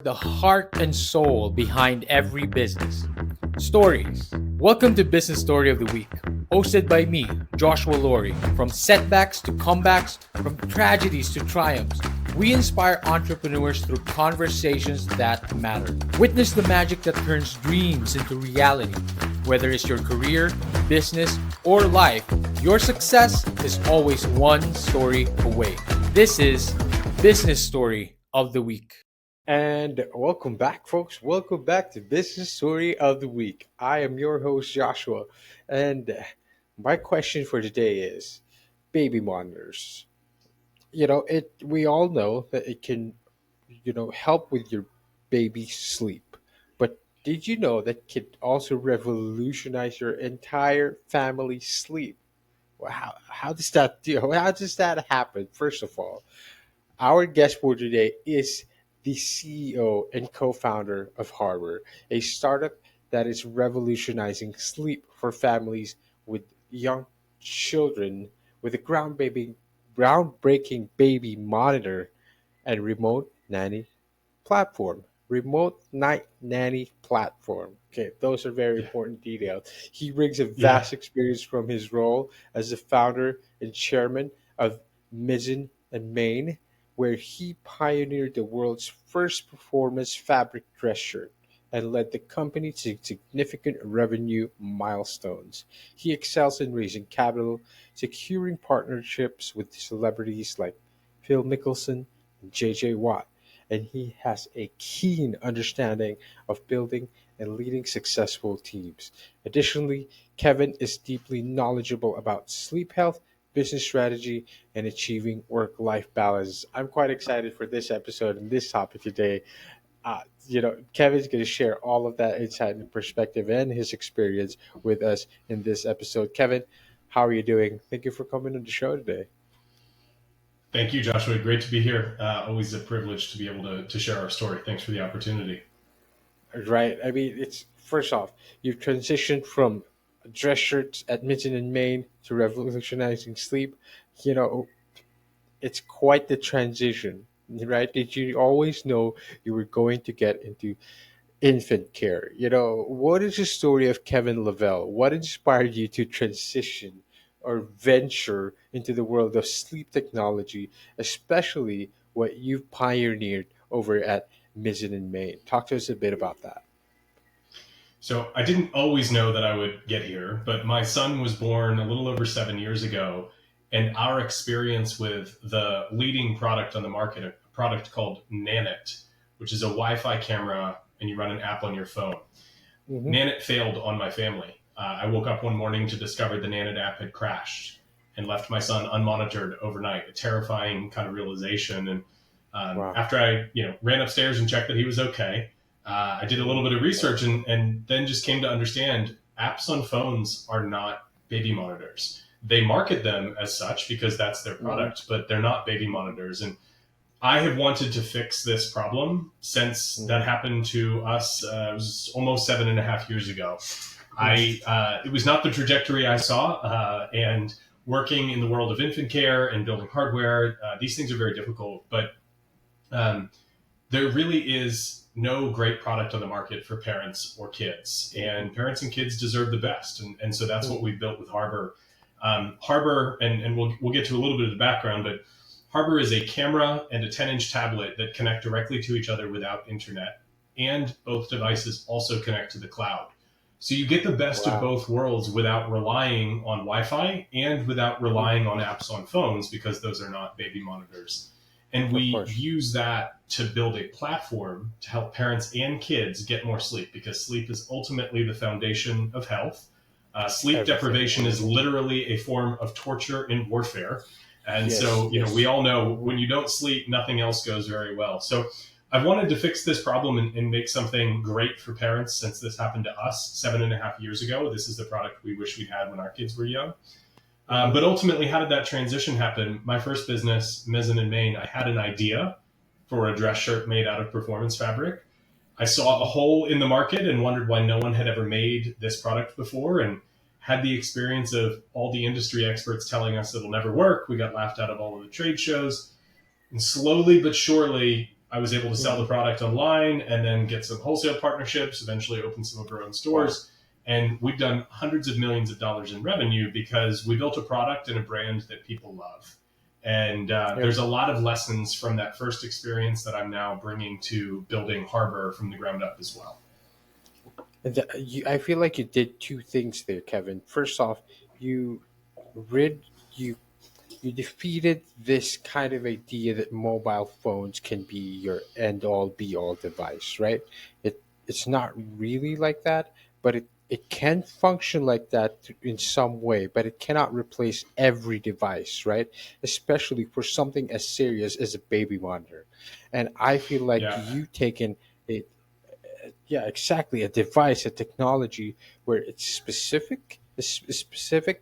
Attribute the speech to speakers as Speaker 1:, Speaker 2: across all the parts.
Speaker 1: the heart and soul behind every business. Stories. Welcome to Business Story of the Week, hosted by me, Joshua Laurie. From setbacks to comebacks, from tragedies to triumphs, we inspire entrepreneurs through conversations that matter. Witness the magic that turns dreams into reality. Whether it's your career, business, or life, your success is always one story away. This is Business Story of the Week.
Speaker 2: And welcome back, folks. Welcome back to Business Story of the Week. I am your host, Joshua. And my question for today is baby monitors. We all know that it can, help with your baby's sleep. But did you know that can also revolutionize your entire family's sleep? Well, how does that how does that happen? First of all, our guest for today is the CEO and co founder of Harbor, a startup that is revolutionizing sleep for families with young children with a groundbreaking baby monitor and remote nanny platform. Remote night nanny platform. Okay, those are very
Speaker 3: Yeah.
Speaker 2: important details. He brings a
Speaker 3: Yeah.
Speaker 2: vast experience from his role as the founder and chairman of Mizzen and Main, where he pioneered the world's first performance fabric dress shirt and led the company to significant revenue milestones. He excels in raising capital, securing partnerships with celebrities like Phil Mickelson and JJ Watt, and he has a keen understanding of building and leading successful teams. Additionally, Kevin is deeply knowledgeable about sleep health, business strategy, and achieving work life balance. I'm quite excited for this episode and this topic today. Kevin's going to share all of that insight and perspective and his experience with us in this episode. Kevin, how are you doing? Thank you for coming on the show today.
Speaker 3: Thank you, Joshua. Great to be here. Always a privilege to be able to share our story. Thanks for the opportunity.
Speaker 2: Right. I mean, it's first off, you've transitioned from dress shirts at Mizzen and Main to revolutionizing sleep. You know, it's quite the transition, right? Did you always know you were going to get into infant care? What is the story of Kevin Lavelle? What inspired you to transition or venture into the world of sleep technology, especially what you've pioneered over at Mizzen and Main? Talk to us a bit about that.
Speaker 3: So I didn't always know that I would get here, but my son was born a little over 7 years ago, and our experience with the leading product on the market, a product called Nanit, which is a Wi-Fi camera, and you run an app on your phone.
Speaker 2: Hmm.
Speaker 3: Nanit failed on my family. I woke up one morning to discover the Nanit app had crashed and left my son unmonitored overnight. A terrifying kind of realization. And
Speaker 2: Wow.
Speaker 3: after I, ran upstairs and checked that he was okay, I did a little bit of research and then just came to understand apps on phones are not baby monitors. They market them as such because that's their
Speaker 2: Hmm.
Speaker 3: product, but they're not baby monitors. And I have wanted to fix this problem since that
Speaker 2: Hmm.
Speaker 3: happened to us. It was almost 7.5 years ago. It was not the trajectory I saw, and working in the world of infant care and building hardware, these things are very difficult. But um, there really is no great product on the market for parents or kids, and parents and kids deserve the best. And so that's what we've built with Harbor. Harbor, and we'll get to a little bit of the background, but Harbor is a camera and a 10-inch tablet that connect directly to each other without internet, and both devices also connect to the cloud. So you get the best of
Speaker 2: Wow.
Speaker 3: both worlds without relying on Wi-Fi and without
Speaker 2: Hmm.
Speaker 3: relying on apps on phones because those are not baby monitors. And
Speaker 2: Of
Speaker 3: we
Speaker 2: course.
Speaker 3: use that to build a platform to help parents and kids get more sleep because sleep is ultimately the foundation of health. Sleep
Speaker 2: Everything.
Speaker 3: deprivation is literally a form of torture and warfare. And
Speaker 2: Yes.
Speaker 3: so, we
Speaker 2: Yes.
Speaker 3: all know
Speaker 2: Hmm.
Speaker 3: when you don't sleep, nothing else goes very well. So I've wanted to fix this problem and make something great for parents since this happened to us 7.5 years ago. This is the product we wish we had when our kids were young.
Speaker 2: Hmm.
Speaker 3: But ultimately, how did that transition happen? My first business, Mizzen and Main, I had an idea for a dress shirt made out of performance fabric. I saw a hole in the market and wondered why no one had ever made this product before, and had the experience of all the industry experts telling us it'll never work. We got laughed out of all of the trade shows. And slowly but surely, I was able to sell the product online and then get some wholesale partnerships, eventually open some of our own
Speaker 2: Wow.
Speaker 3: stores. And we've done hundreds of millions of dollars in revenue because we built a product and a brand that people love. And
Speaker 2: Yep.
Speaker 3: there's a lot of lessons from that first experience that I'm now bringing to building Harbor from the ground up as well.
Speaker 2: I feel like you did two things there, Kevin. First off, you rid you you defeated this kind of idea that mobile phones can be your end all be all device, right? It's not really like that, but it can function like that in some way, but it cannot replace every device, right? Especially for something as serious as a baby monitor. And I feel like
Speaker 3: Yeah.
Speaker 2: you taken it, yeah, exactly, a device, a technology where it's specific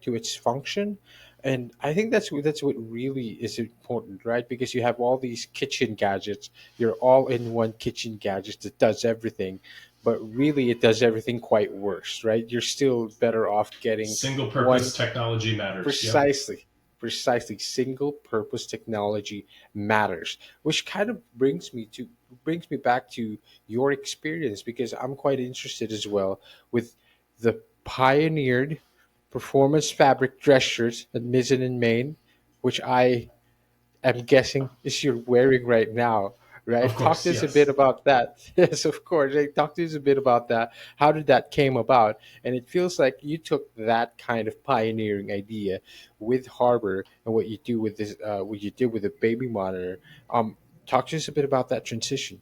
Speaker 2: to its function. And I think that's what really is important, right? Because you have all these kitchen gadgets, you're all in one kitchen gadget that does everything, but really it does everything quite worse, right? You're still better off getting
Speaker 3: Single
Speaker 2: one.
Speaker 3: purpose technology matters. Yep.
Speaker 2: Precisely, precisely. Single purpose technology matters, which kind of brings me back to your experience, because I'm quite interested as well with the pioneered performance fabric dress shirts at Mizzen and Main, which I'm guessing is you're wearing right now,
Speaker 3: Of
Speaker 2: right? Talk
Speaker 3: course,
Speaker 2: to us a bit
Speaker 3: yes.
Speaker 2: about that. Yes, of course. Right? Talk to us a bit about that. How did that came about? And it feels like you took that kind of pioneering idea with Harbor and what you do with this, what you did with the baby monitor. Um, Talk to us a bit about that transition.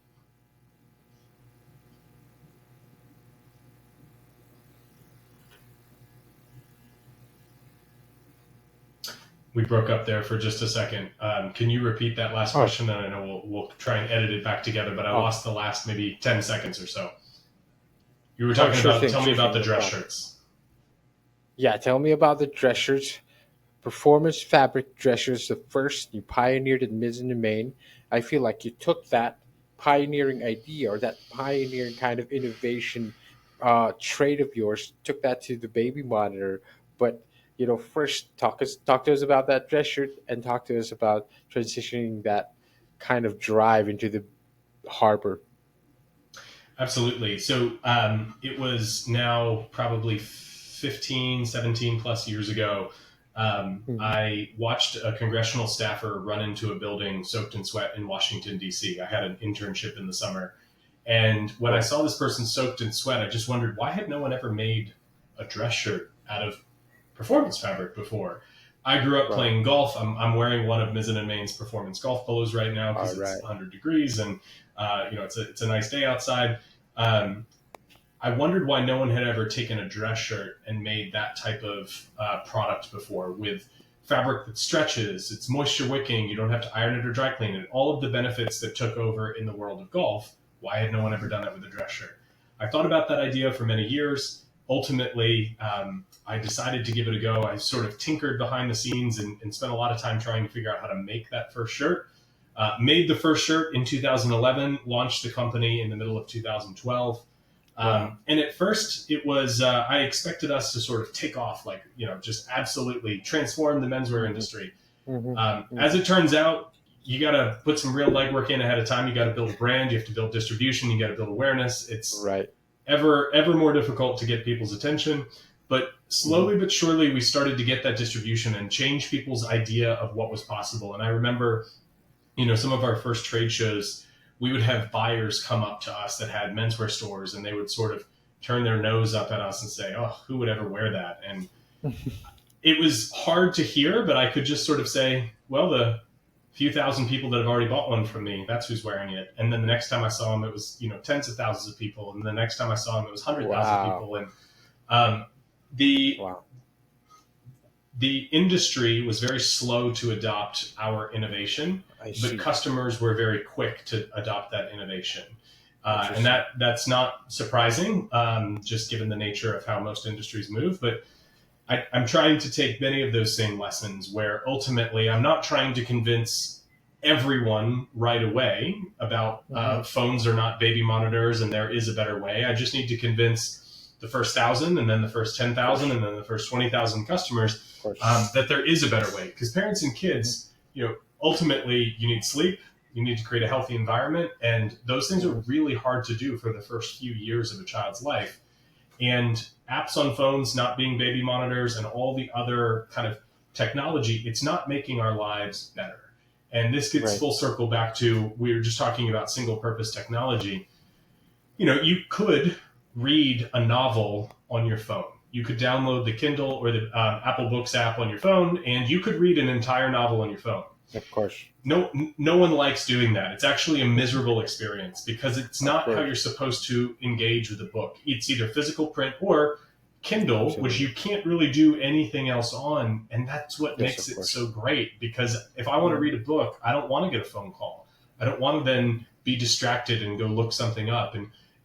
Speaker 3: We broke up there for just a second. Can you repeat that last
Speaker 2: Oh,
Speaker 3: question? And I know we'll try and edit it back together, but I
Speaker 2: oh,
Speaker 3: lost the last maybe 10 seconds or so. You were
Speaker 2: oh,
Speaker 3: talking about, tell me
Speaker 2: sure
Speaker 3: about
Speaker 2: thing,
Speaker 3: the
Speaker 2: no
Speaker 3: dress
Speaker 2: problem.
Speaker 3: shirts.
Speaker 2: Yeah, tell me about the dress shirts. Performance fabric dressers, the first you pioneered in Mizzen and Main. I feel like you took that pioneering idea or that pioneering kind of innovation trait of yours, took that to the baby monitor. But first talk to us about that dress shirt and talk to us about transitioning that kind of drive into the harbor.
Speaker 3: Absolutely. So it was now probably 15, 17 plus years ago.
Speaker 2: Mhm.
Speaker 3: I watched a congressional staffer run into a building soaked in sweat in Washington, D.C. I had an internship in the summer. And when I
Speaker 2: Right,
Speaker 3: saw this person soaked in sweat, I just wondered, why had no one ever made a dress shirt out of performance fabric before? I grew up
Speaker 2: right,
Speaker 3: playing golf. I'm wearing one of Mizzen and Main's performance golf polos right now
Speaker 2: all
Speaker 3: because it's
Speaker 2: right.
Speaker 3: 100 degrees and it's a nice day outside. Um, I wondered why no one had ever taken a dress shirt and made that type of product before with fabric that stretches, it's moisture wicking, you don't have to iron it or dry clean it, all of the benefits that took over in the world of golf. Why had no one ever done that with a dress shirt? I thought about that idea for many years. Ultimately, I decided to give it a go. I sort of tinkered behind the scenes and spent a lot of time trying to figure out how to make that first shirt. Made the first shirt in 2011, launched the company in the middle of 2012.
Speaker 2: Wow.
Speaker 3: And at first, it was I expected us to sort of take off, like just absolutely transform the menswear
Speaker 2: Hmm.
Speaker 3: industry.
Speaker 2: Hmm.
Speaker 3: As
Speaker 2: Hmm.
Speaker 3: it turns out, you got to put some real legwork in ahead of time. You got to build a brand, you have to build distribution, you got to build awareness. It's
Speaker 2: Right.
Speaker 3: ever more difficult to get people's attention. But
Speaker 2: Hmm.
Speaker 3: slowly but surely, we started to get that distribution and change people's idea of what was possible. And I remember some of our first trade shows, we would have buyers come up to us that had menswear stores and they would sort of turn their nose up at us and say, oh, who would ever wear that? And it was hard to hear, but I could just sort of say, well, the few thousand people that have already bought one from me, that's who's wearing it. And then the next time I saw them, it was, tens of thousands of people. And the next time I saw them, it was 100,000
Speaker 2: Wow.
Speaker 3: people. And um, the
Speaker 2: Wow.
Speaker 3: the industry was very slow to adopt our innovation,
Speaker 2: I
Speaker 3: but
Speaker 2: see.
Speaker 3: customers were very quick to adopt that innovation. And
Speaker 2: Interesting.
Speaker 3: that's not surprising, just given the nature of how most industries move. But I'm trying to take many of those same lessons where ultimately I'm not trying to convince everyone right away about
Speaker 2: Hmm.
Speaker 3: phones are not baby monitors and there is a better way. I just need to convince the first 1,000 and then the first
Speaker 2: Of
Speaker 3: 10,000
Speaker 2: course.
Speaker 3: and then the first 20,000 customers
Speaker 2: Of course.
Speaker 3: that there is a better way. Because parents and
Speaker 2: Hmm.
Speaker 3: kids, ultimately you need sleep, You need to create a healthy environment. And those things are
Speaker 2: Mhm.
Speaker 3: really hard to do for the first few years of a child's life. And apps on phones not being baby monitors and all the other kind of technology, it's not making our lives better. And this gets
Speaker 2: Right.
Speaker 3: full circle back to, we were just talking about single purpose technology. You could read a novel on your phone. You could download the Kindle or the Apple Books app on your phone, and you could read an entire novel on your phone.
Speaker 2: Of course.
Speaker 3: No one likes doing that. It's actually a miserable experience because it's
Speaker 2: Of
Speaker 3: not how
Speaker 2: course.
Speaker 3: you're supposed to engage with a book. It's either physical print or Kindle, which
Speaker 2: Absolutely.
Speaker 3: you can't really do anything else on. And that's what
Speaker 2: Yes,
Speaker 3: makes
Speaker 2: of
Speaker 3: it
Speaker 2: course.
Speaker 3: so great, because if I want to
Speaker 2: Mhm.
Speaker 3: read a book, I don't want to get a phone call. I don't want to then be distracted and go look something up.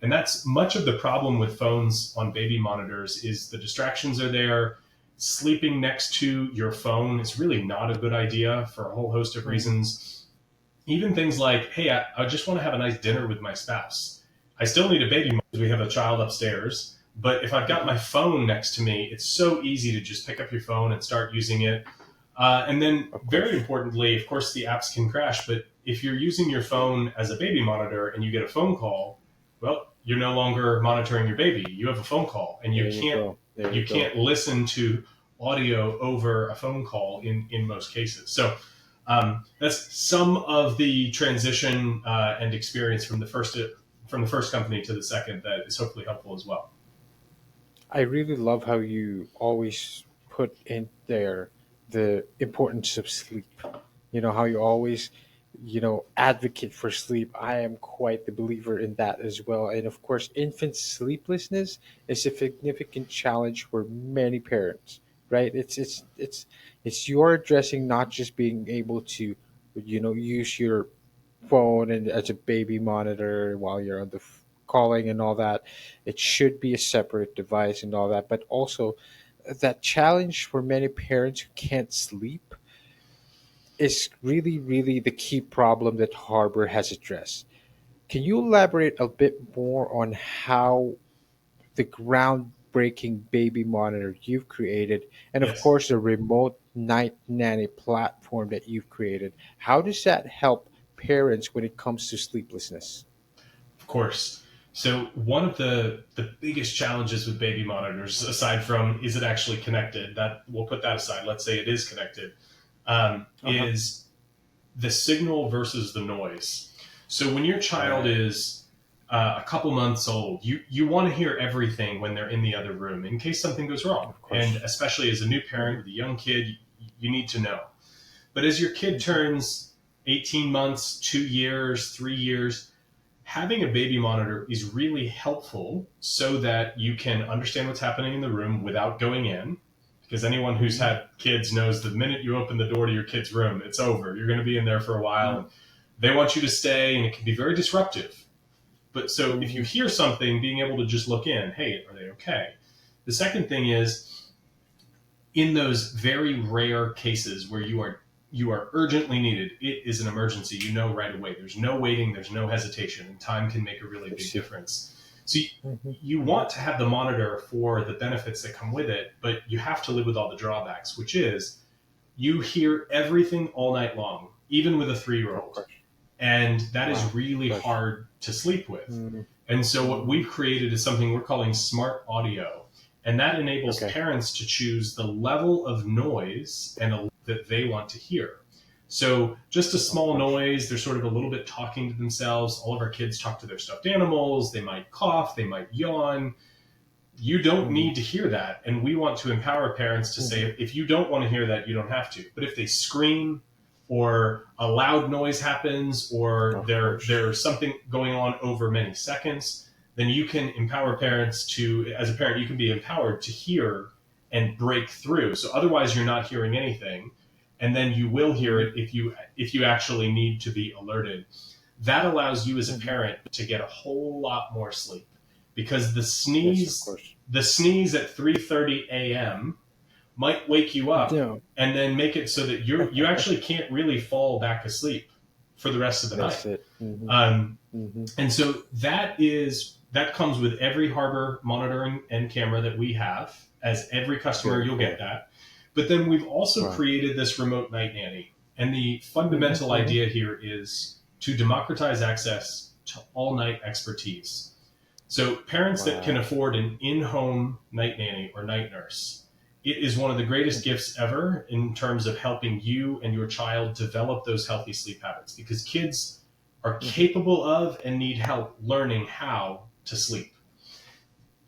Speaker 3: And that's much of the problem with phones on baby monitors is the distractions are there. Sleeping next to your phone is really not a good idea for a whole host of
Speaker 2: Mhm.
Speaker 3: reasons. Even things like, hey, I just want to have a nice dinner with my spouse. I still need a baby because we have a child upstairs. But if I've got
Speaker 2: Mhm.
Speaker 3: my phone next to me, it's so easy to just pick up your phone and start using it. And then,
Speaker 2: Of
Speaker 3: very
Speaker 2: course.
Speaker 3: importantly, of course, the apps can crash. But if you're using your phone as a baby monitor and you get a phone call, well, you're no longer monitoring your baby. You have a phone call, and
Speaker 2: There you go. There you
Speaker 3: you
Speaker 2: go.
Speaker 3: can't listen to audio over a phone call in most cases. So that's some of the transition and experience from the first company to the second that is hopefully helpful as well.
Speaker 2: I really love how you always put in there the importance of sleep. How you always, advocate for sleep. I am quite the believer in that as well. And of course, infant sleeplessness is a significant challenge for many parents, right? It's you're addressing not just being able to, use your phone and as a baby monitor while you're on the calling and all that. It should be a separate device and all that, but also that challenge for many parents who can't sleep is really, really the key problem that Harbor has addressed. Can you elaborate a bit more on how the groundbreaking baby monitor you've created, and of
Speaker 3: Yes.
Speaker 2: course the remote night nanny platform that you've created, how does that help parents when it comes to sleeplessness?
Speaker 3: Of course. So one of the biggest challenges with baby monitors, aside from is it actually connected, that we'll put that aside. Let's say it is connected,
Speaker 2: Uh-huh.
Speaker 3: is the signal versus the noise. So when your child
Speaker 2: Right.
Speaker 3: is a couple months old, you want to hear everything when they're in the other room in case something goes wrong.
Speaker 2: Of
Speaker 3: And
Speaker 2: course.
Speaker 3: especially as a new parent
Speaker 2: Hmm.
Speaker 3: with a young kid, you need to know. But as your kid
Speaker 2: Hmm.
Speaker 3: turns 18 months, 2 years, 3 years, having a baby monitor is really helpful so that you can understand what's happening in the room without going in. Because anyone who's
Speaker 2: Hmm.
Speaker 3: had kids knows the minute you open the door to your kid's room, it's over. You're going to be in there for a while, and they want you to stay, and it can be very disruptive. But so if you
Speaker 2: Hmm.
Speaker 3: hear something, being able to just look in, hey, are they okay? The second thing is, in those very rare cases where you are urgently needed, it is an emergency. You know right away. There's no waiting. There's no hesitation, and time can make a really
Speaker 2: I
Speaker 3: big
Speaker 2: see.
Speaker 3: difference. So
Speaker 2: Hmm.
Speaker 3: you
Speaker 2: Hmm.
Speaker 3: want to have the monitor for the benefits that come with it, but you have to live with all the drawbacks, which is you hear everything all night long, even with a 3 year
Speaker 2: Of
Speaker 3: old.
Speaker 2: course.
Speaker 3: And that is
Speaker 2: Wow.
Speaker 3: really
Speaker 2: Gosh.
Speaker 3: hard to sleep with.
Speaker 2: Hmm.
Speaker 3: And so what
Speaker 2: Hmm.
Speaker 3: we've created is something we're calling smart audio. And that enables
Speaker 2: Okay.
Speaker 3: parents to choose the level of noise that they want to hear. So just a
Speaker 2: Oh
Speaker 3: small
Speaker 2: gosh.
Speaker 3: noise, they're sort of a little bit talking to themselves. All of our kids talk to their stuffed animals. They might cough, they might yawn. You don't
Speaker 2: Hmm.
Speaker 3: need to hear that. And we want to empower parents to say,
Speaker 2: Hmm.
Speaker 3: if you don't want to hear that, you don't have to. But if they scream, or a loud noise happens, or
Speaker 2: Of course.
Speaker 3: there's something going on over many seconds, then you can empower parents to, as a parent, you can be empowered to hear and break through. So otherwise you're not hearing anything. And then you will hear
Speaker 2: Hmm.
Speaker 3: it if you actually need to be alerted. That allows you as a
Speaker 2: Hmm.
Speaker 3: parent to get a whole lot more sleep, because
Speaker 2: Yes, of course.
Speaker 3: the sneeze at 3:30 a.m. might wake you up
Speaker 2: No.
Speaker 3: and then make it so that you actually can't really fall back asleep for the rest of the night.
Speaker 2: That's it. Hmm.
Speaker 3: Um,
Speaker 2: Hmm.
Speaker 3: and so that comes with every Harbor monitoring and camera that we have. As every customer,
Speaker 2: Very
Speaker 3: you'll get
Speaker 2: cool.
Speaker 3: that. But then we've also
Speaker 2: Wow.
Speaker 3: created this remote night nanny. And the
Speaker 2: Hmm.
Speaker 3: fundamental
Speaker 2: Hmm.
Speaker 3: idea here is to democratize access to all night expertise. So parents that can
Speaker 2: Wow.
Speaker 3: afford an in-home night nanny or night nurse, it is one of the greatest gifts ever in terms of helping you and your child develop those healthy sleep habits, because kids are
Speaker 2: Mhm.
Speaker 3: capable of and need help learning how to sleep.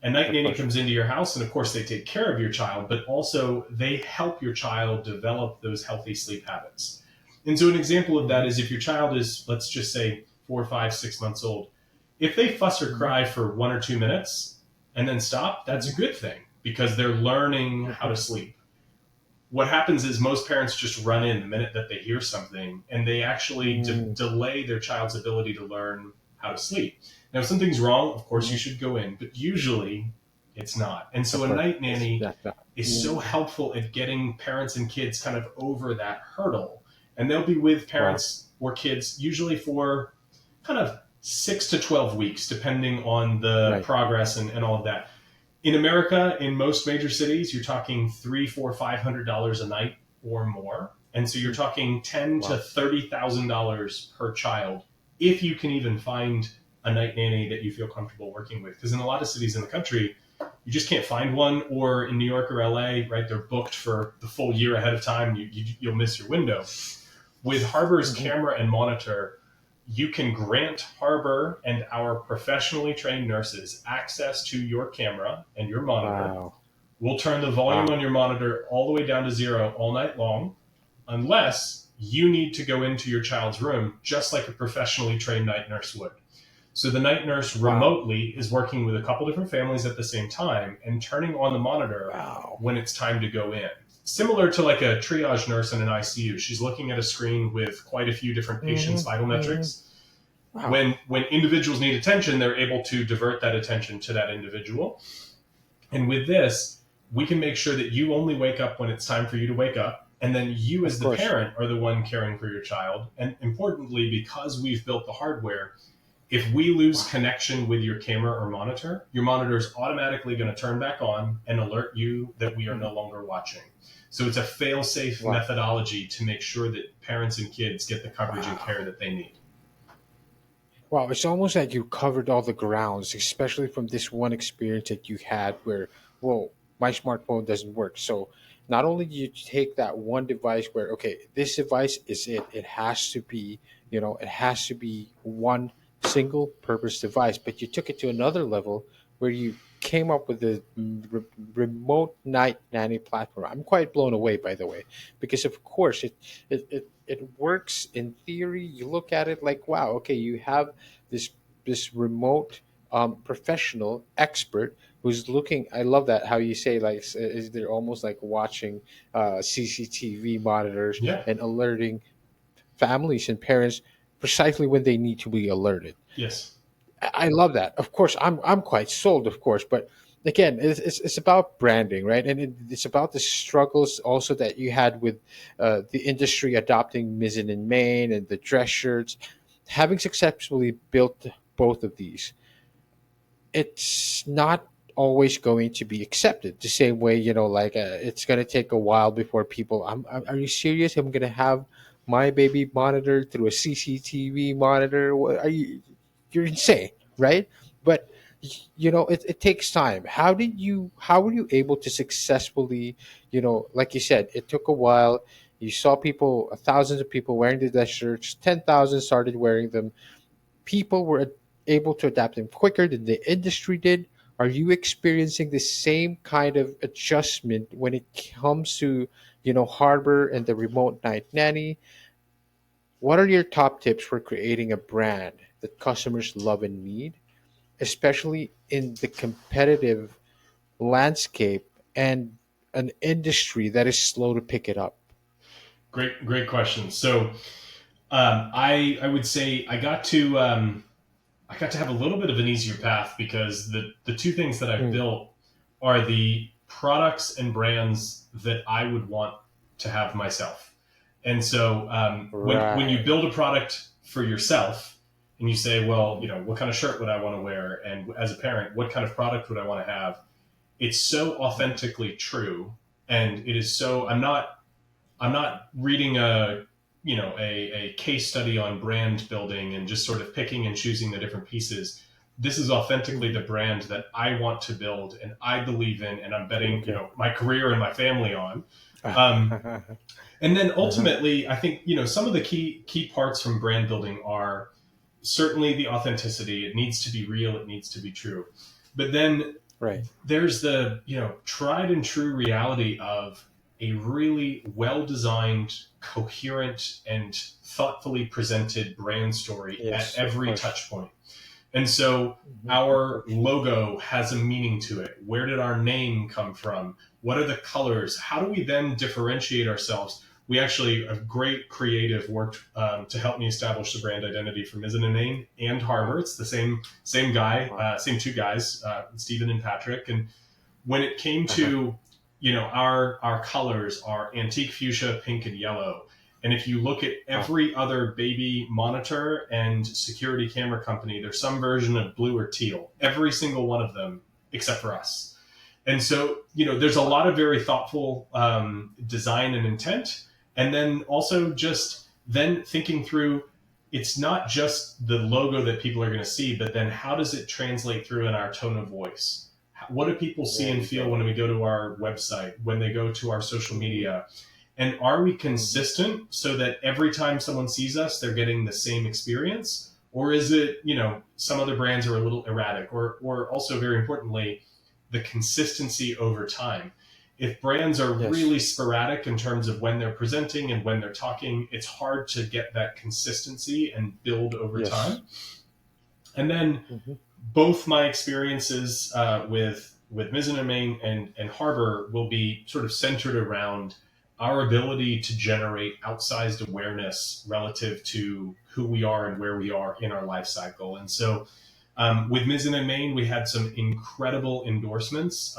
Speaker 3: A night
Speaker 2: Of
Speaker 3: nanny
Speaker 2: course.
Speaker 3: comes into your house, and of course they take care of your child, but also they help your child develop those healthy sleep habits. And so an example of that
Speaker 2: Mhm.
Speaker 3: is if your child is, let's just say, 4, 5, 6 months old, if they fuss or
Speaker 2: Mhm.
Speaker 3: cry for 1 or 2 minutes and then stop, that's a
Speaker 2: Mhm.
Speaker 3: good thing because they're learning how
Speaker 2: Mhm.
Speaker 3: to sleep. What happens is most parents just run in the minute that they hear something, and they actually
Speaker 2: Mm.
Speaker 3: delay their child's ability to learn how to sleep. Now, if something's wrong, of course you
Speaker 2: Mhm.
Speaker 3: should go in, but usually it's not. And so
Speaker 2: Of
Speaker 3: a
Speaker 2: course.
Speaker 3: night
Speaker 2: It's
Speaker 3: nanny
Speaker 2: that's not.
Speaker 3: is so
Speaker 2: Mm.
Speaker 3: helpful at getting parents and kids kind of over that hurdle. And they'll be with
Speaker 2: Wow.
Speaker 3: parents or kids usually for kind of 6 to 12 weeks, depending on the
Speaker 2: Right.
Speaker 3: progress and all of that. In America, in most major cities, you're talking three, four, $500 a night or more, and so you're
Speaker 2: Mm.
Speaker 3: talking ten to
Speaker 2: Wow.
Speaker 3: $30,000 per child if you can even find a night nanny that you feel comfortable working with. Because in a lot of cities in the country, you just can't find one, or in New York or LA, right? They're booked for the full year ahead of time. You'll miss your window. With Harbor's
Speaker 2: Mhm.
Speaker 3: camera and monitor, you can grant Harbor and our professionally trained nurses access to your camera and your monitor.
Speaker 2: Wow.
Speaker 3: We'll turn the volume
Speaker 2: Wow.
Speaker 3: on your monitor all the way down to zero all night long, unless you need to go into your child's room, just like a professionally trained night nurse would. So the night nurse
Speaker 2: Wow.
Speaker 3: remotely is working with a couple different families at the same time and turning on the monitor
Speaker 2: Wow.
Speaker 3: when it's time to go in. Similar to like a triage nurse in an ICU, she's looking at a screen with quite a few different patients'
Speaker 2: Mhm.
Speaker 3: vital
Speaker 2: Mhm.
Speaker 3: metrics.
Speaker 2: Wow.
Speaker 3: When individuals need attention, they're able to divert that attention to that individual. And with this, we can make sure that you only wake up when it's time for you to wake up. And then you,
Speaker 2: Of
Speaker 3: as the
Speaker 2: course.
Speaker 3: parent, are the one caring for your child. And importantly, because we've built the hardware, if we lose
Speaker 2: Wow.
Speaker 3: connection with your monitor is automatically going to turn back on and alert you that we are
Speaker 2: Mhm.
Speaker 3: no longer watching. So it's a fail safe
Speaker 2: Wow.
Speaker 3: methodology to make sure that parents and kids get the coverage and care
Speaker 2: Wow.
Speaker 3: that they need.
Speaker 2: Wow, it's almost like you covered all the grounds, especially from this one experience that you had where, whoa, my smartphone doesn't work. So not only do you take that one device where, okay, this device is it, it has to be, it has to be one single purpose device, but you took it to another level where you came up with the remote night nanny platform. I'm quite blown away, by the way, because of course it works in theory. You look at it like, wow, okay, you have this this remote professional expert who's looking. I love that how you say like they're almost like watching CCTV monitors
Speaker 3: Yeah.
Speaker 2: and alerting families and parents precisely when they need to be alerted.
Speaker 3: Yes.
Speaker 2: I love that. Of course, I'm quite sold, of course, but again, it's about branding, right? And it's about the struggles also that you had with the industry adopting Mizzen and Main and the dress shirts. Having successfully built both of these, it's not always going to be accepted the same way, like it's going to take a while before people, are you serious? I'm going to have my baby monitored through a CCTV monitor? What are you, you're insane, right? But it takes time. How were you able to successfully, like you said, it took a while. You saw people, thousands of people wearing the dress shirts, 10,000 started wearing them. People were able to adapt them quicker than the industry did. Are you experiencing the same kind of adjustment when it comes to, Harbor and the remote night nanny? What are your top tips for creating a brand that customers love and need, especially in the competitive landscape and an industry that is slow to pick it up?
Speaker 3: Great question. So I would say I got to have a little bit of an easier path because the two things that I've
Speaker 2: Mm,
Speaker 3: built are the products and brands that I would want to have myself. And so when you
Speaker 2: right.
Speaker 3: build a product for yourself and you say, well,
Speaker 2: Mhm.
Speaker 3: what kind of shirt would I want to wear, and as a parent, what kind of product would I want to have? It's so authentically true, and it is so. I'm not reading a case study on brand building and just sort of picking and choosing the different pieces. This is authentically the brand that I want to build and I believe in, and I'm betting,
Speaker 2: Okay.
Speaker 3: my career and my family on. Um,
Speaker 2: Uh-huh.
Speaker 3: and then ultimately, I think, some of the key parts from brand building are certainly the authenticity. It needs to be real. It needs to be true. But then
Speaker 2: Right.
Speaker 3: there's the, tried and true reality of a really well designed, coherent, and thoughtfully presented brand story at
Speaker 2: Yes, of
Speaker 3: every
Speaker 2: course.
Speaker 3: touch point. And so
Speaker 2: Of
Speaker 3: our
Speaker 2: course.
Speaker 3: logo has a meaning to it. Where did our name come from? What are the colors? How do we then differentiate ourselves? We actually, a great creative worked to help me establish the brand identity for Mizzen and Main and Harbor.
Speaker 2: Wow.
Speaker 3: It's the same guy,
Speaker 2: Wow.
Speaker 3: same two guys, Stephen and Patrick. And when it came
Speaker 2: Uh-huh.
Speaker 3: to, our colors are antique fuchsia, pink, and yellow. And if you look at
Speaker 2: Wow.
Speaker 3: every other baby monitor and security camera company, there's some version of blue or teal. Every single one of them, except for us. And so, there's a lot of very thoughtful design and intent. And then also just then thinking through, it's not just the logo that people are going to see, but then how does it translate through in our tone of voice? What do people see
Speaker 2: There
Speaker 3: and
Speaker 2: you
Speaker 3: feel
Speaker 2: go.
Speaker 3: when we go to our website, when they go to our social
Speaker 2: Mm-hmm.
Speaker 3: media? And are we
Speaker 2: Mm-hmm.
Speaker 3: consistent so that every time someone sees us, they're getting the same experience? Or is it, some other brands are a little erratic? Or also, very importantly, the consistency over time. If brands are
Speaker 2: Yes.
Speaker 3: really sporadic in terms of when they're presenting and when they're talking, it's hard to get that consistency and build over
Speaker 2: Yes.
Speaker 3: time. And then
Speaker 2: Mm-hmm.
Speaker 3: both my experiences with Mizzen and Main and Harbor will be sort of centered around our ability to generate outsized awareness relative to who we are and where we are in our life cycle. And so with Mizzen and Main, we had some incredible endorsements.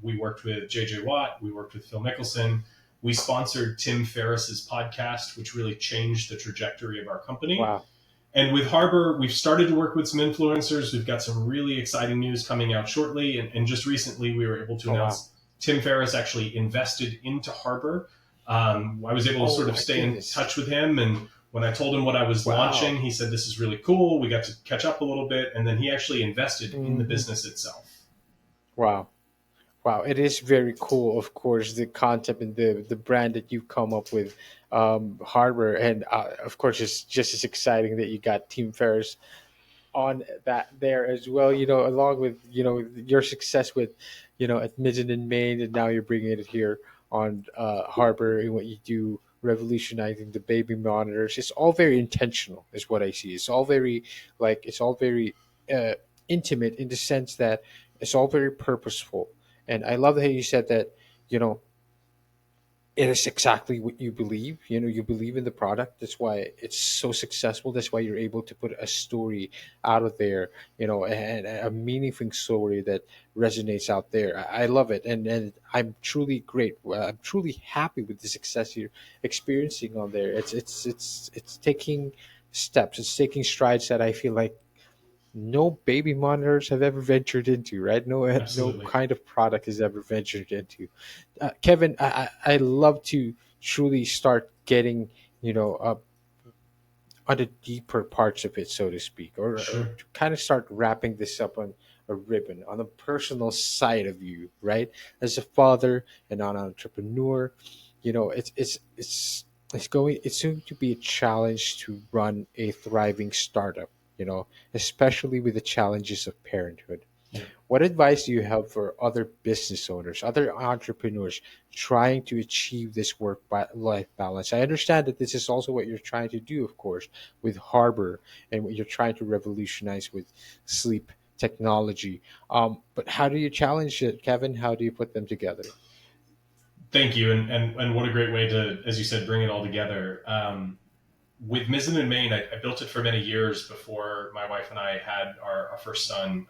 Speaker 3: We worked with JJ Watt, we worked with Phil Mickelson. We sponsored Tim Ferriss's podcast, which really changed the trajectory of our company.
Speaker 2: Wow.
Speaker 3: And with Harbor, we've started to work with some influencers. We've got some really exciting news coming out shortly. And just recently, we were able to
Speaker 2: Oh wow.
Speaker 3: announce Tim Ferriss actually invested into Harbor. I was able to
Speaker 2: Oh
Speaker 3: sort of
Speaker 2: my
Speaker 3: stay in
Speaker 2: goodness.
Speaker 3: touch with him. And when I told him what I was launching,
Speaker 2: Wow.
Speaker 3: he said, "This is really cool." We got to catch up a little bit. And then he actually invested in the
Speaker 2: Hmm.
Speaker 3: business itself.
Speaker 2: Wow. Wow, it is very cool. Of course, the concept and the brand that you've come up with, Harbor, and of course, it's just as exciting that you got Team Ferris on that there as well. Along with your success with, at Mizzen and Main, and now you're bringing it here on Harbor and what you do, revolutionizing the baby monitors. It's all very intentional, is what I see. It's all very uh, intimate in the sense that it's all very purposeful. And I love how you said that. You know, it is exactly what you believe. You believe in the product. That's why it's so successful. That's why you're able to put a story out of there, and a meaningful story that resonates out there. I love it, and I'm truly great. I'm truly happy with the success you're experiencing on there. It's taking steps. It's taking strides that I feel like no baby monitors have ever ventured into, right? No
Speaker 3: Absolutely.
Speaker 2: kind of product has ever ventured into. Kevin, I love to truly start getting, up on the deeper parts of it, so to speak, or
Speaker 3: Sure.
Speaker 2: to kind of start wrapping this up on a ribbon on the personal side of you, right? As a father and an entrepreneur, it's going to be a challenge to run a thriving startup, especially with the challenges of parenthood.
Speaker 3: Yeah.
Speaker 2: What advice do you have for other business owners, other entrepreneurs trying to achieve this life balance? I understand that this is also what you're trying to do, of course, with Harbor, and what you're trying to revolutionize with sleep technology. But how do you challenge it, Kevin? How do you put them together?
Speaker 3: Thank you. And what a great way to, as you said, bring it all together. With Mizzen and Main, I built it for many years before my wife and I had our first son.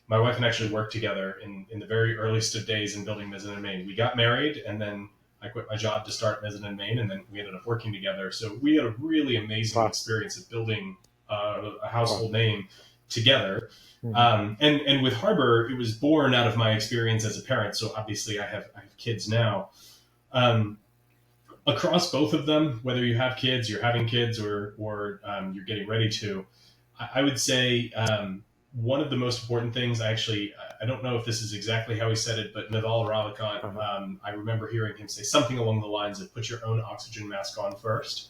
Speaker 3: My wife and I actually worked together in the very earliest of days in building Mizzen and Main. We got married, and then I quit my job to start Mizzen and Main, and then we ended up working together. So we had a really amazing
Speaker 2: Wow.
Speaker 3: experience of building a
Speaker 2: Wow.
Speaker 3: household name together.
Speaker 2: Mhm.
Speaker 3: And with Harbor, it was born out of my experience as a parent. So obviously, I have kids now. Um, across both of them, whether you have kids, you're having kids, or you're getting ready to, I would say one of the most important things. I don't know if this is exactly how he said it, but Naval Ravikant,
Speaker 2: Uh-huh.
Speaker 3: I remember hearing him say something along the lines of, "Put your own oxygen mask on first."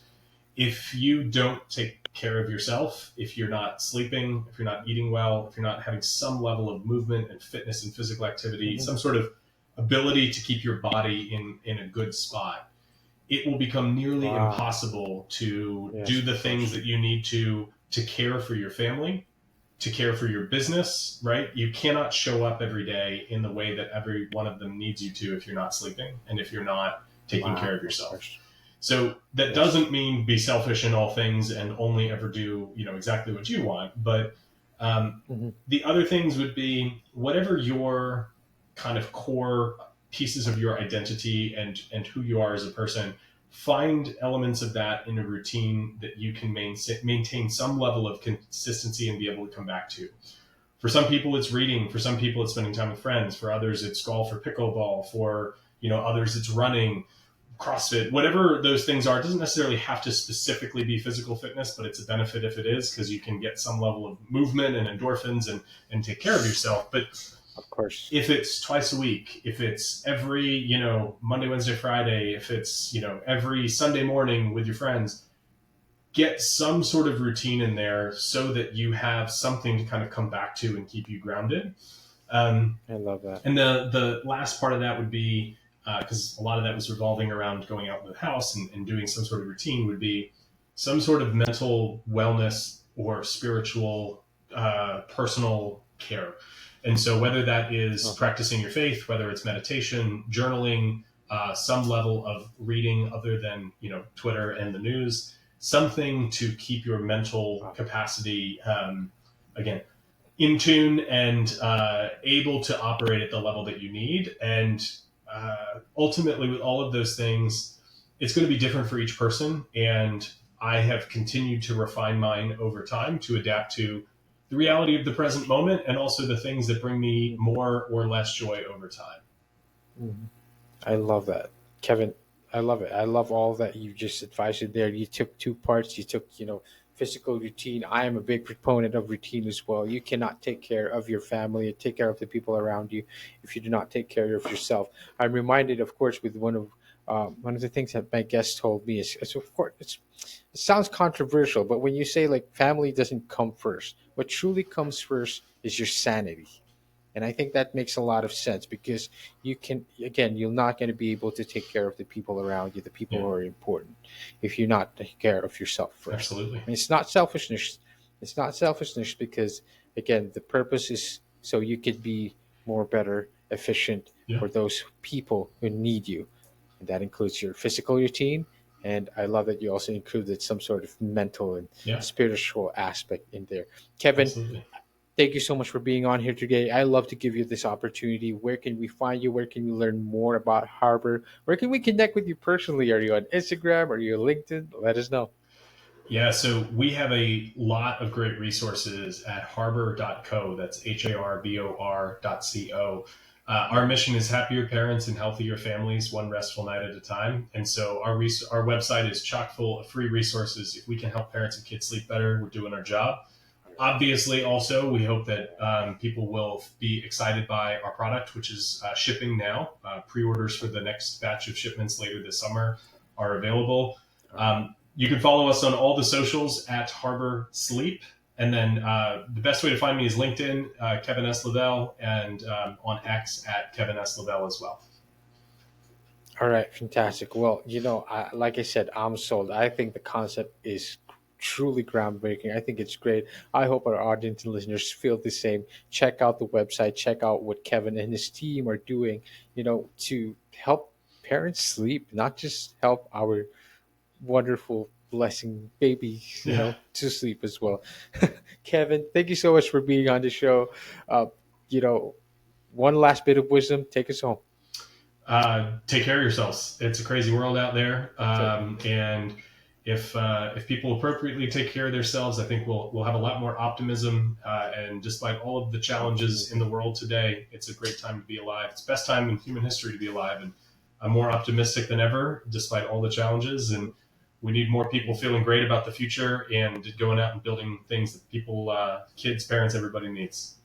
Speaker 3: If you don't take care of yourself, if you're not sleeping, if you're not eating well, if you're not having some level of movement and fitness and physical activity,
Speaker 2: Hmm.
Speaker 3: some sort of ability to keep your body in a good spot, it will become nearly
Speaker 2: Wow.
Speaker 3: impossible to do
Speaker 2: Yes,
Speaker 3: the
Speaker 2: of
Speaker 3: things
Speaker 2: course.
Speaker 3: that you need to care for your family, to care for your business, right? You cannot show up every day in the way that every one of them needs you to if you're not sleeping and if you're not taking care
Speaker 2: Wow,
Speaker 3: of
Speaker 2: of
Speaker 3: yourself.
Speaker 2: course.
Speaker 3: So that
Speaker 2: Yes.
Speaker 3: doesn't mean be selfish in all things and only ever do, exactly what you want. But um,
Speaker 2: Hmm.
Speaker 3: the other things would be whatever your kind of core pieces of your identity and who you are as a person. Find elements of that in a routine that you can maintain some level of consistency and be able to come back to. For some people, it's reading. For some people, it's spending time with friends. For others, it's golf or pickleball. For others, it's running, CrossFit, whatever those things are. It doesn't necessarily have to specifically be physical fitness, but it's a benefit if it is, because you can get some level of movement and endorphins and take care of yourself. But
Speaker 2: Of course.
Speaker 3: if it's twice a week, if it's every, Monday, Wednesday, Friday, if it's, every Sunday morning with your friends, get some sort of routine in there so that you have something to kind of come back to and keep you grounded. Um,
Speaker 2: I love that.
Speaker 3: and the last part of that would be, because a lot of that was revolving around going out in the house and doing some sort of routine, would be some sort of mental wellness or spiritual, personal care. And so whether that is
Speaker 2: Uh-huh.
Speaker 3: practicing your faith, whether it's meditation, journaling, some level of reading other than Twitter and the news, something to keep your mental
Speaker 2: Wow.
Speaker 3: capacity, again, in tune and able to operate at the level that you need. And ultimately, with all of those things, it's going to be different for each person. And I have continued to refine mine over time to adapt to the reality of the present moment and also the things that bring me
Speaker 2: Mhm.
Speaker 3: more or less joy over time.
Speaker 2: Mhm. I love that, Kevin. I love it. I love all that you just advised in there. You took two parts. You took, physical routine. I am a big proponent of routine as well. You cannot take care of your family and take care of the people around you if you do not take care of yourself. I'm reminded, of course, with one of the things that my guest told me is of course it sounds controversial, but when you say like family doesn't come first, what truly comes first is your sanity. And I think that makes a lot of sense because you're not going to be able to take care of the people around you, the people
Speaker 3: Yeah,
Speaker 2: who are important, if you're not taking care of yourself first.
Speaker 3: absolutely.
Speaker 2: And it's not selfishness. It's not selfishness because, again, the purpose is so you could be more better, efficient
Speaker 3: Yeah,
Speaker 2: for those people who need you. And that includes your physical routine. And I love that you also included some sort of mental and
Speaker 3: yeah,
Speaker 2: spiritual aspect in there. Kevin,
Speaker 3: absolutely.
Speaker 2: thank you so much for being on here today. I love to give you this opportunity. Where can we find you? Where can we learn more about Harbor? Where can we connect with you personally? Are you on Instagram? Are you on LinkedIn? Let us know.
Speaker 3: Yeah, so we have a lot of great resources at harbor.co. That's harbor.co. Our mission is happier parents and healthier families, one restful night at a time. And so our website is chock full of free resources. If we can help parents and kids sleep better, we're doing our job.
Speaker 2: All right.
Speaker 3: Obviously, also, we hope
Speaker 2: All
Speaker 3: that
Speaker 2: right.
Speaker 3: people will be excited by our product, which is shipping now. Pre-orders for the next batch of shipments later this summer are available.
Speaker 2: All right.
Speaker 3: You can follow us on all the socials at Harbor Sleep. And then the best way to find me is LinkedIn, Kevin S. Lavelle, and on X at Kevin S. Lavelle as well.
Speaker 2: All right, fantastic. Well, like I said, I'm sold. I think the concept is truly groundbreaking. I think it's great. I hope our audience and listeners feel the same. Check out the website, check out what Kevin and his team are doing, to help parents sleep, not just help our wonderful blessing baby,
Speaker 3: Yeah.
Speaker 2: to sleep as well. Kevin, thank you so much for being on the show. Uh, you know, one last bit of wisdom, take us home.
Speaker 3: Take care of yourselves. It's a crazy world out there,
Speaker 2: Okay.
Speaker 3: and if people appropriately take care of themselves, I think we'll have a lot more optimism. And despite all of the challenges in
Speaker 2: Absolutely.
Speaker 3: the world today, it's a great time to be alive. It's the best time in human history to be alive, and I'm more optimistic than ever, despite all the challenges. And we need more people feeling great about the future and going out and building things that people, kids, parents, everybody needs.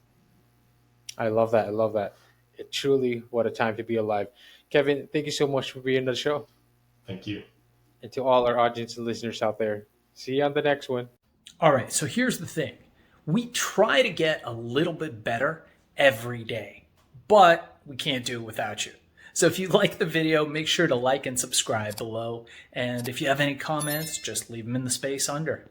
Speaker 2: I love that. I love that. It truly, what a time to be alive. Kevin, thank you so much for being on the show.
Speaker 3: Thank you.
Speaker 2: And to all our audience and listeners out there, see you on the next one.
Speaker 4: All right, so here's the thing. We try to get a little bit better every day, but we can't do it without you. So if you like the video, make sure to like and subscribe below. And if you have any comments, just leave them in the space under.